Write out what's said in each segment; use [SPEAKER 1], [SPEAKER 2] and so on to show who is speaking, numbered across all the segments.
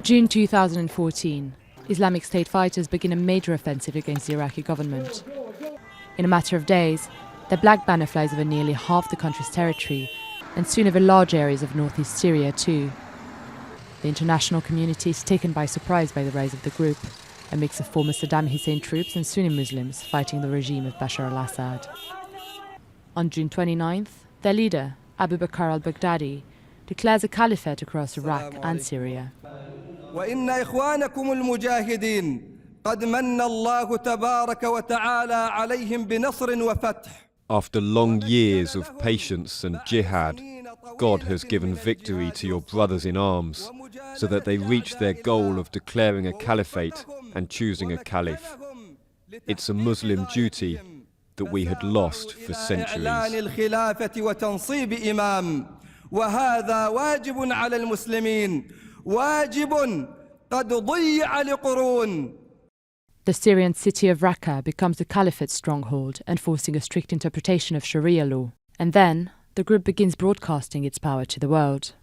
[SPEAKER 1] June 2014, Islamic State fighters begin a major offensive against the Iraqi government. In a matter of days, their black banner flies over nearly half the country's territory and soon over large areas of northeast Syria too. The international community is taken by surprise by the rise of the group, a mix of former Saddam Hussein troops and Sunni Muslims fighting the regime of Bashar al-Assad. On June 29th, their leader, Abu Bakr al-Baghdadi, declares a caliphate across Iraq and Syria.
[SPEAKER 2] وإن إخوانكم المجاهدين قد من الله تبارك وتعالى عليهم بنصر وفتح.
[SPEAKER 3] After long years of patience and jihad, God has given victory to your brothers in arms, so that they reach their goal of declaring a caliphate and choosing a caliph. It's a Muslim duty that we had lost for centuries.
[SPEAKER 2] وهذا واجب على المسلمين واجب قد ضيع لقرون.
[SPEAKER 1] The Syrian city of Raqqa becomes the caliphate's stronghold, enforcing a strict interpretation of Sharia law. And then, the group begins broadcasting its power to the world.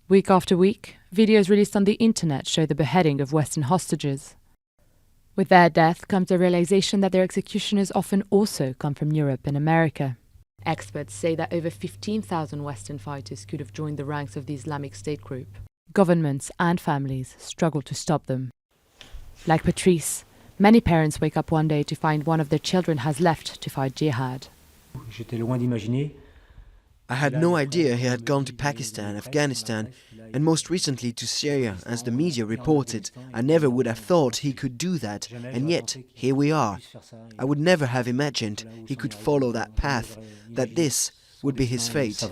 [SPEAKER 1] Week after week, videos released on the internet show the beheading of Western hostages. With their death comes the realization that their executioners often also come from Europe and America. Experts say that over 15,000 Western fighters could have joined the ranks of the Islamic State group. Governments and families struggle to stop them. Like Patrice, many parents wake up one day to find one of their children has left to fight jihad.
[SPEAKER 4] I had no idea he had gone to Pakistan, Afghanistan, and most recently to Syria, as the media reported. I never would have thought he could do that, and yet here we are. I would never have imagined he could follow that path, that this would be his fate.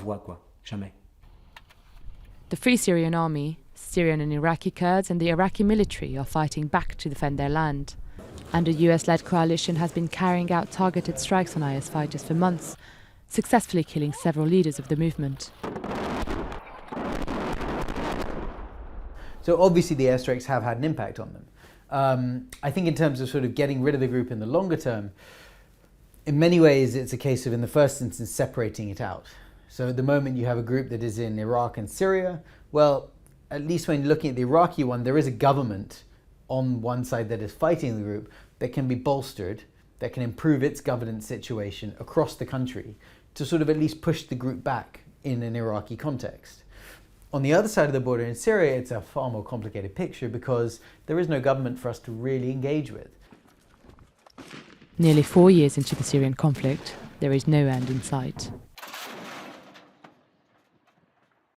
[SPEAKER 1] The Free Syrian Army, Syrian and Iraqi Kurds and the Iraqi military are fighting back to defend their land. And a US-led coalition has been carrying out targeted strikes on IS fighters for months, successfully killing several leaders of the movement.
[SPEAKER 5] So obviously the airstrikes have had an impact on them. I think in terms of sort of getting rid of the group in the longer term, in many ways it's a case of, in the first instance, separating it out. So at the moment you have a group that is in Iraq and Syria. Well, at least when looking at the Iraqi one, there is a government on one side that is fighting the group that can be bolstered, that can improve its governance situation across the country to sort of at least push the group back in an Iraqi context. On the other side of the border in Syria, it's a far more complicated picture because there is no government for us to really engage with.
[SPEAKER 1] Nearly 4 years into the Syrian conflict, there is no end in sight.